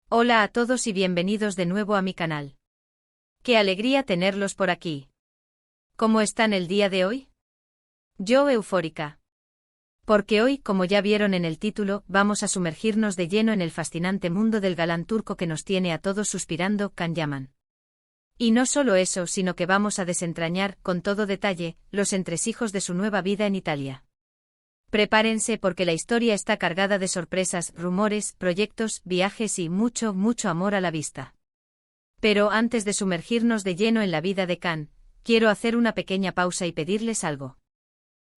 Hola a todos y bienvenidos de nuevo a mi canal. ¡Qué alegría tenerlos por aquí! ¿Cómo están el día de hoy? Yo eufórica. Porque hoy, como ya vieron en el título, vamos a sumergirnos de lleno en el fascinante mundo del galán turco que nos tiene a todos suspirando, Can Yaman. Y no solo eso, sino que vamos a desentrañar, con todo detalle, los entresijos de su nueva vida en Italia. Prepárense porque la historia está cargada de sorpresas, rumores, proyectos, viajes y mucho, mucho amor a la vista. Pero antes de sumergirnos de lleno en la vida de Can, quiero hacer una pequeña pausa y pedirles algo.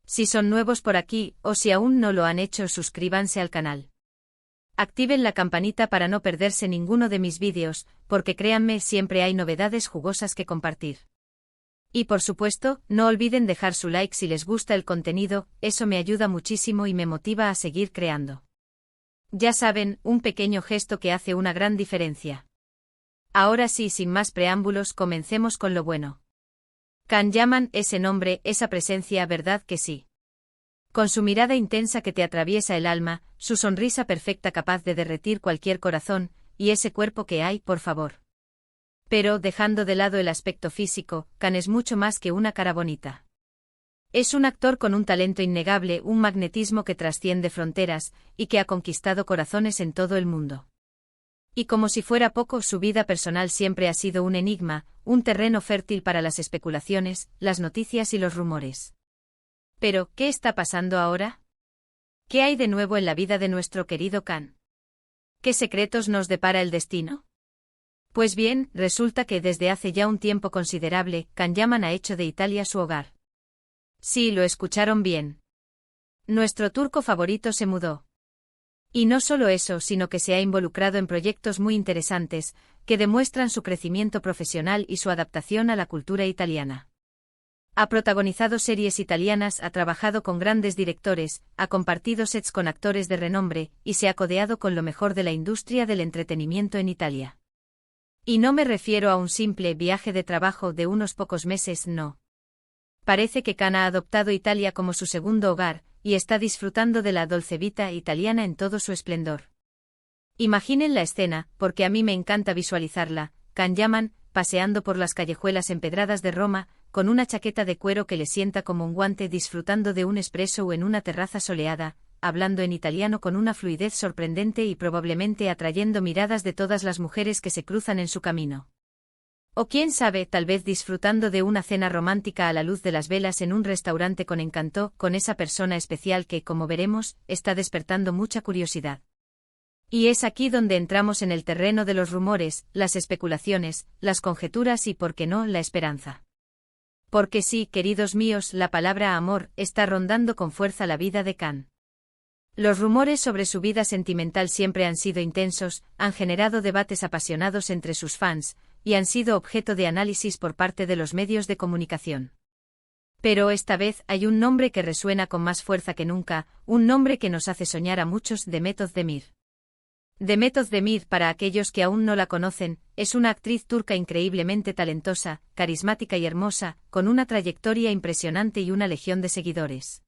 Si son nuevos por aquí, o si aún no lo han hecho, suscríbanse al canal. Activen la campanita para no perderse ninguno de mis vídeos, porque créanme, siempre hay novedades jugosas que compartir. Y por supuesto, no olviden dejar su like si les gusta el contenido, eso me ayuda muchísimo y me motiva a seguir creando. Ya saben, un pequeño gesto que hace una gran diferencia. Ahora sí, sin más preámbulos, comencemos con lo bueno. Can Yaman, ese nombre, esa presencia, ¿verdad que sí? Con su mirada intensa que te atraviesa el alma, su sonrisa perfecta capaz de derretir cualquier corazón, y ese cuerpo que hay, por favor. Pero, dejando de lado el aspecto físico, Can es mucho más que una cara bonita. Es un actor con un talento innegable, un magnetismo que trasciende fronteras, y que ha conquistado corazones en todo el mundo. Y como si fuera poco, su vida personal siempre ha sido un enigma, un terreno fértil para las especulaciones, las noticias y los rumores. Pero, ¿qué está pasando ahora? ¿Qué hay de nuevo en la vida de nuestro querido Can? ¿Qué secretos nos depara el destino? Pues bien, resulta que desde hace ya un tiempo considerable, Can Yaman ha hecho de Italia su hogar. Sí, lo escucharon bien. Nuestro turco favorito se mudó. Y no solo eso, sino que se ha involucrado en proyectos muy interesantes, que demuestran su crecimiento profesional y su adaptación a la cultura italiana. Ha protagonizado series italianas, ha trabajado con grandes directores, ha compartido sets con actores de renombre, y se ha codeado con lo mejor de la industria del entretenimiento en Italia. Y no me refiero a un simple viaje de trabajo de unos pocos meses, no. Parece que Can ha adoptado Italia como su segundo hogar, y está disfrutando de la dolce vita italiana en todo su esplendor. Imaginen la escena, porque a mí me encanta visualizarla, Can Yaman, paseando por las callejuelas empedradas de Roma, con una chaqueta de cuero que le sienta como un guante, disfrutando de un espresso o en una terraza soleada, hablando en italiano con una fluidez sorprendente y probablemente atrayendo miradas de todas las mujeres que se cruzan en su camino. O quién sabe, tal vez disfrutando de una cena romántica a la luz de las velas en un restaurante con encanto, con esa persona especial que, como veremos, está despertando mucha curiosidad. Y es aquí donde entramos en el terreno de los rumores, las especulaciones, las conjeturas y, por qué no, la esperanza. Porque sí, queridos míos, la palabra amor está rondando con fuerza la vida de Can. Los rumores sobre su vida sentimental siempre han sido intensos, han generado debates apasionados entre sus fans, y han sido objeto de análisis por parte de los medios de comunicación. Pero esta vez hay un nombre que resuena con más fuerza que nunca, un nombre que nos hace soñar a muchos: Demet Özdemir. Demet Özdemir, para aquellos que aún no la conocen, es una actriz turca increíblemente talentosa, carismática y hermosa, con una trayectoria impresionante y una legión de seguidores.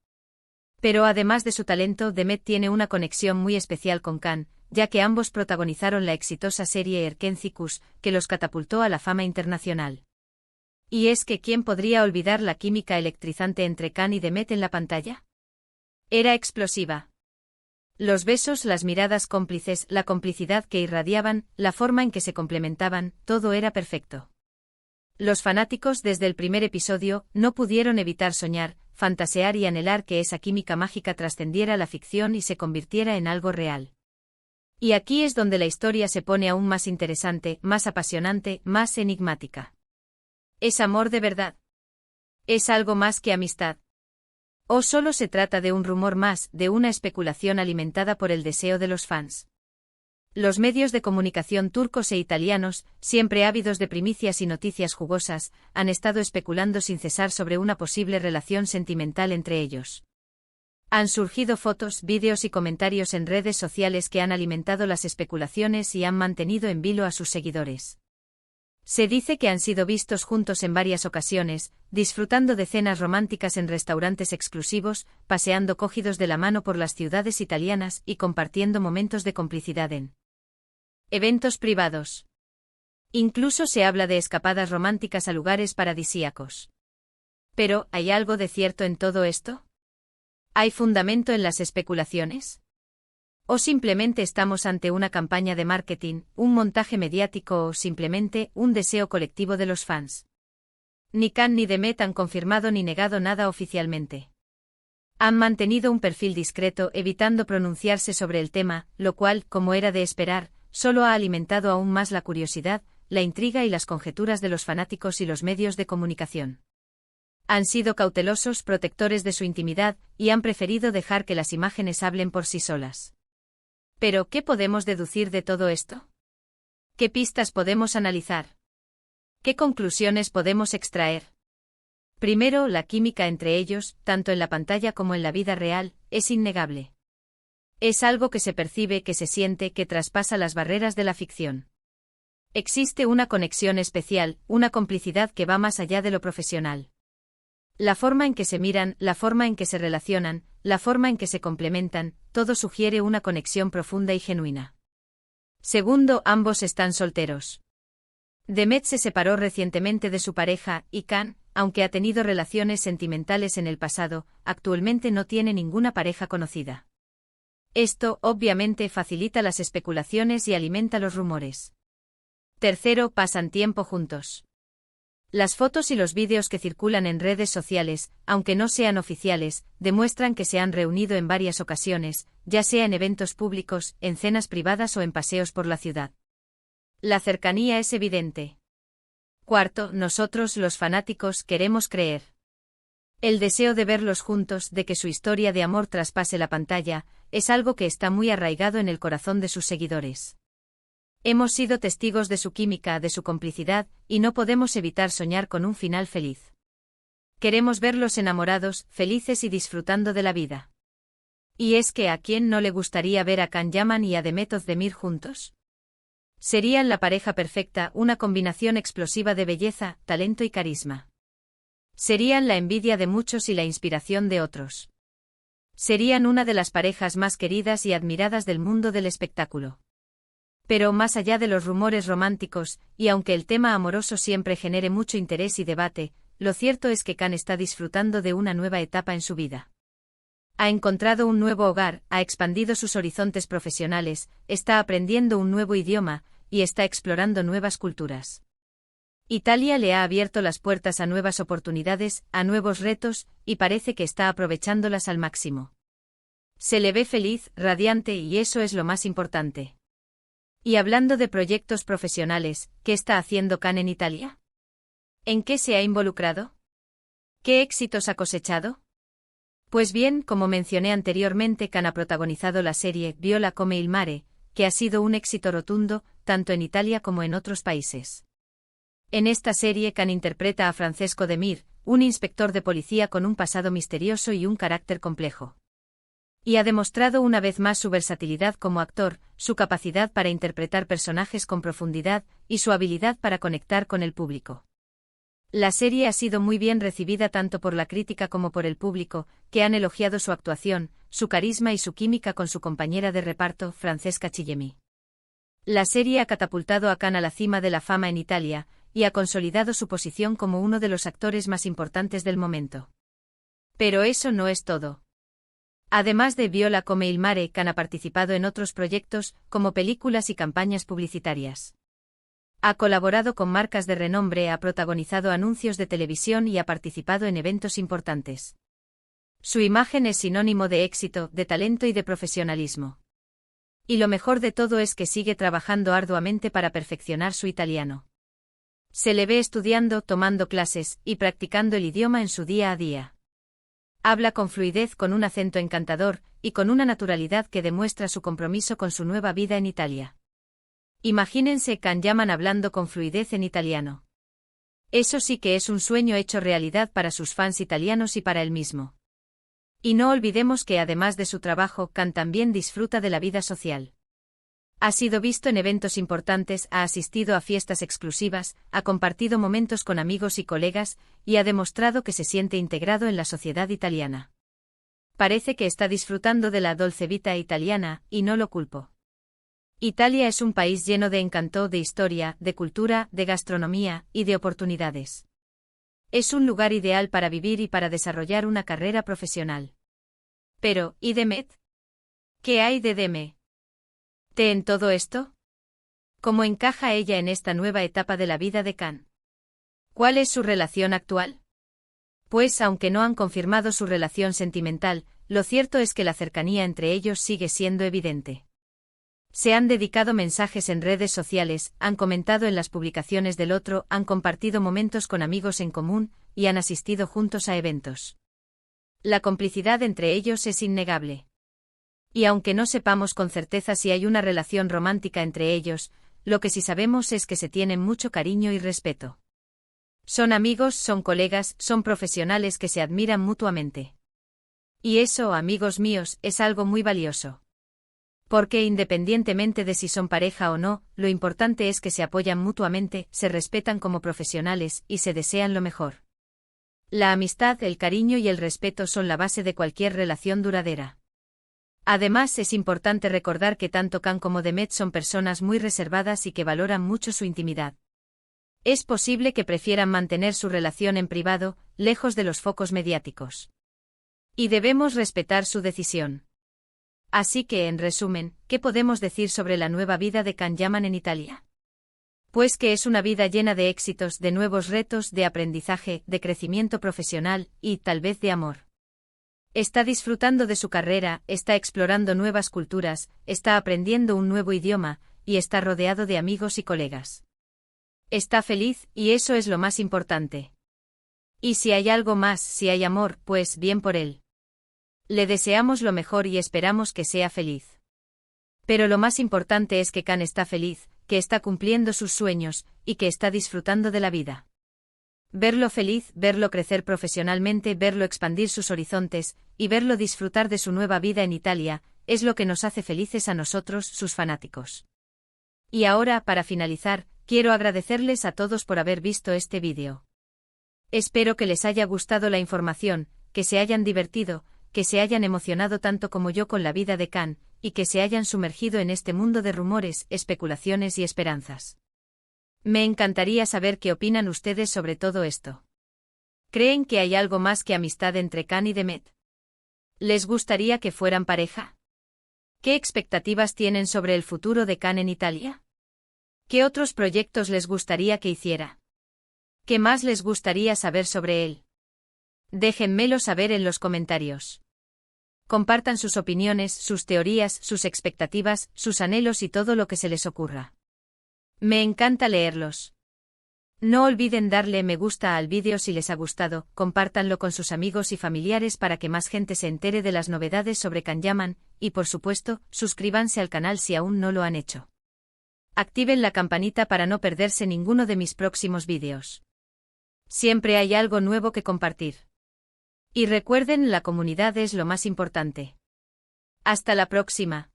Pero además de su talento, Demet tiene una conexión muy especial con Can, ya que ambos protagonizaron la exitosa serie Erkencikus, que los catapultó a la fama internacional. Y es que ¿quién podría olvidar la química electrizante entre Can y Demet en la pantalla? Era explosiva. Los besos, las miradas cómplices, la complicidad que irradiaban, la forma en que se complementaban, todo era perfecto. Los fanáticos desde el primer episodio no pudieron evitar soñar, fantasear y anhelar que esa química mágica trascendiera la ficción y se convirtiera en algo real. Y aquí es donde la historia se pone aún más interesante, más apasionante, más enigmática. ¿Es amor de verdad? ¿Es algo más que amistad? ¿O solo se trata de un rumor más, de una especulación alimentada por el deseo de los fans? Los medios de comunicación turcos e italianos, siempre ávidos de primicias y noticias jugosas, han estado especulando sin cesar sobre una posible relación sentimental entre ellos. Han surgido fotos, vídeos y comentarios en redes sociales que han alimentado las especulaciones y han mantenido en vilo a sus seguidores. Se dice que han sido vistos juntos en varias ocasiones, disfrutando de cenas románticas en restaurantes exclusivos, paseando cogidos de la mano por las ciudades italianas y compartiendo momentos de complicidad en Eventos privados. Incluso se habla de escapadas románticas a lugares paradisíacos. Pero, ¿hay algo de cierto en todo esto? ¿Hay fundamento en las especulaciones? ¿O simplemente estamos ante una campaña de marketing, un montaje mediático o simplemente un deseo colectivo de los fans? Ni Khan ni Demet han confirmado ni negado nada oficialmente. Han mantenido un perfil discreto evitando pronunciarse sobre el tema, lo cual, como era de esperar, solo ha alimentado aún más la curiosidad, la intriga y las conjeturas de los fanáticos y los medios de comunicación. Han sido cautelosos, protectores de su intimidad, y han preferido dejar que las imágenes hablen por sí solas. Pero, ¿qué podemos deducir de todo esto? ¿Qué pistas podemos analizar? ¿Qué conclusiones podemos extraer? Primero, la química entre ellos, tanto en la pantalla como en la vida real, es innegable. Es algo que se percibe, que se siente, que traspasa las barreras de la ficción. Existe una conexión especial, una complicidad que va más allá de lo profesional. La forma en que se miran, la forma en que se relacionan, la forma en que se complementan, todo sugiere una conexión profunda y genuina. Segundo, ambos están solteros. Demet se separó recientemente de su pareja, y Khan, aunque ha tenido relaciones sentimentales en el pasado, actualmente no tiene ninguna pareja conocida. Esto, obviamente, facilita las especulaciones y alimenta los rumores. Tercero, pasan tiempo juntos. Las fotos y los vídeos que circulan en redes sociales, aunque no sean oficiales, demuestran que se han reunido en varias ocasiones, ya sea en eventos públicos, en cenas privadas o en paseos por la ciudad. La cercanía es evidente. Cuarto, nosotros los fanáticos queremos creer. El deseo de verlos juntos, de que su historia de amor traspase la pantalla, es algo que está muy arraigado en el corazón de sus seguidores. Hemos sido testigos de su química, de su complicidad, y no podemos evitar soñar con un final feliz. Queremos verlos enamorados, felices y disfrutando de la vida. ¿Y es que a quién no le gustaría ver a Can Yaman y a Demet Özdemir juntos? Serían la pareja perfecta, una combinación explosiva de belleza, talento y carisma. Serían la envidia de muchos y la inspiración de otros. Serían una de las parejas más queridas y admiradas del mundo del espectáculo. Pero más allá de los rumores románticos, y aunque el tema amoroso siempre genere mucho interés y debate, lo cierto es que Khan está disfrutando de una nueva etapa en su vida. Ha encontrado un nuevo hogar, ha expandido sus horizontes profesionales, está aprendiendo un nuevo idioma, y está explorando nuevas culturas. Italia le ha abierto las puertas a nuevas oportunidades, a nuevos retos, y parece que está aprovechándolas al máximo. Se le ve feliz, radiante y eso es lo más importante. Y hablando de proyectos profesionales, ¿qué está haciendo Khan en Italia? ¿En qué se ha involucrado? ¿Qué éxitos ha cosechado? Pues bien, como mencioné anteriormente, Khan ha protagonizado la serie Viola come il mare, que ha sido un éxito rotundo, tanto en Italia como en otros países. En esta serie Khan interpreta a Francesco De Mir, un inspector de policía con un pasado misterioso y un carácter complejo. Y ha demostrado una vez más su versatilidad como actor, su capacidad para interpretar personajes con profundidad, y su habilidad para conectar con el público. La serie ha sido muy bien recibida tanto por la crítica como por el público, que han elogiado su actuación, su carisma y su química con su compañera de reparto, Francesca Chillemi. La serie ha catapultado a Khan a la cima de la fama en Italia, y ha consolidado su posición como uno de los actores más importantes del momento. Pero eso no es todo. Además de Viola come il mare, Khan ha participado en otros proyectos, como películas y campañas publicitarias. Ha colaborado con marcas de renombre, ha protagonizado anuncios de televisión y ha participado en eventos importantes. Su imagen es sinónimo de éxito, de talento y de profesionalismo. Y lo mejor de todo es que sigue trabajando arduamente para perfeccionar su italiano. Se le ve estudiando, tomando clases, y practicando el idioma en su día a día. Habla con fluidez, con un acento encantador, y con una naturalidad que demuestra su compromiso con su nueva vida en Italia. Imagínense Can Yaman hablando con fluidez en italiano. Eso sí que es un sueño hecho realidad para sus fans italianos y para él mismo. Y no olvidemos que además de su trabajo, Khan también disfruta de la vida social. Ha sido visto en eventos importantes, ha asistido a fiestas exclusivas, ha compartido momentos con amigos y colegas, y ha demostrado que se siente integrado en la sociedad italiana. Parece que está disfrutando de la dolce vita italiana, y no lo culpo. Italia es un país lleno de encanto, de historia, de cultura, de gastronomía y de oportunidades. Es un lugar ideal para vivir y para desarrollar una carrera profesional. Pero, ¿y Demet? ¿Qué hay de Deme? ¿Te en todo esto? ¿Cómo encaja ella en esta nueva etapa de la vida de Can? ¿Cuál es su relación actual? Pues aunque no han confirmado su relación sentimental, lo cierto es que la cercanía entre ellos sigue siendo evidente. Se han dedicado mensajes en redes sociales, han comentado en las publicaciones del otro, han compartido momentos con amigos en común, y han asistido juntos a eventos. La complicidad entre ellos es innegable. Y aunque no sepamos con certeza si hay una relación romántica entre ellos, lo que sí sabemos es que se tienen mucho cariño y respeto. Son amigos, son colegas, son profesionales que se admiran mutuamente. Y eso, amigos míos, es algo muy valioso. Porque independientemente de si son pareja o no, lo importante es que se apoyan mutuamente, se respetan como profesionales y se desean lo mejor. La amistad, el cariño y el respeto son la base de cualquier relación duradera. Además, es importante recordar que tanto Can como Demet son personas muy reservadas y que valoran mucho su intimidad. Es posible que prefieran mantener su relación en privado, lejos de los focos mediáticos. Y debemos respetar su decisión. Así que, en resumen, ¿qué podemos decir sobre la nueva vida de Can Yaman en Italia? Pues que es una vida llena de éxitos, de nuevos retos, de aprendizaje, de crecimiento profesional y, tal vez, de amor. Está disfrutando de su carrera, está explorando nuevas culturas, está aprendiendo un nuevo idioma, y está rodeado de amigos y colegas. Está feliz, y eso es lo más importante. Y si hay algo más, si hay amor, pues bien por él. Le deseamos lo mejor y esperamos que sea feliz. Pero lo más importante es que Can está feliz, que está cumpliendo sus sueños, y que está disfrutando de la vida. Verlo feliz, verlo crecer profesionalmente, verlo expandir sus horizontes, y verlo disfrutar de su nueva vida en Italia, es lo que nos hace felices a nosotros, sus fanáticos. Y ahora, para finalizar, quiero agradecerles a todos por haber visto este vídeo. Espero que les haya gustado la información, que se hayan divertido, que se hayan emocionado tanto como yo con la vida de Can, y que se hayan sumergido en este mundo de rumores, especulaciones y esperanzas. Me encantaría saber qué opinan ustedes sobre todo esto. ¿Creen que hay algo más que amistad entre Can y Demet? ¿Les gustaría que fueran pareja? ¿Qué expectativas tienen sobre el futuro de Can en Italia? ¿Qué otros proyectos les gustaría que hiciera? ¿Qué más les gustaría saber sobre él? Déjenmelo saber en los comentarios. Compartan sus opiniones, sus teorías, sus expectativas, sus anhelos y todo lo que se les ocurra. Me encanta leerlos. No olviden darle me gusta al vídeo si les ha gustado, compártanlo con sus amigos y familiares para que más gente se entere de las novedades sobre Can Yaman, y por supuesto, suscríbanse al canal si aún no lo han hecho. Activen la campanita para no perderse ninguno de mis próximos vídeos. Siempre hay algo nuevo que compartir. Y recuerden, la comunidad es lo más importante. Hasta la próxima.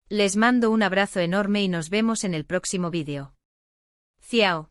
Les mando un abrazo enorme y nos vemos en el próximo vídeo. Ciao.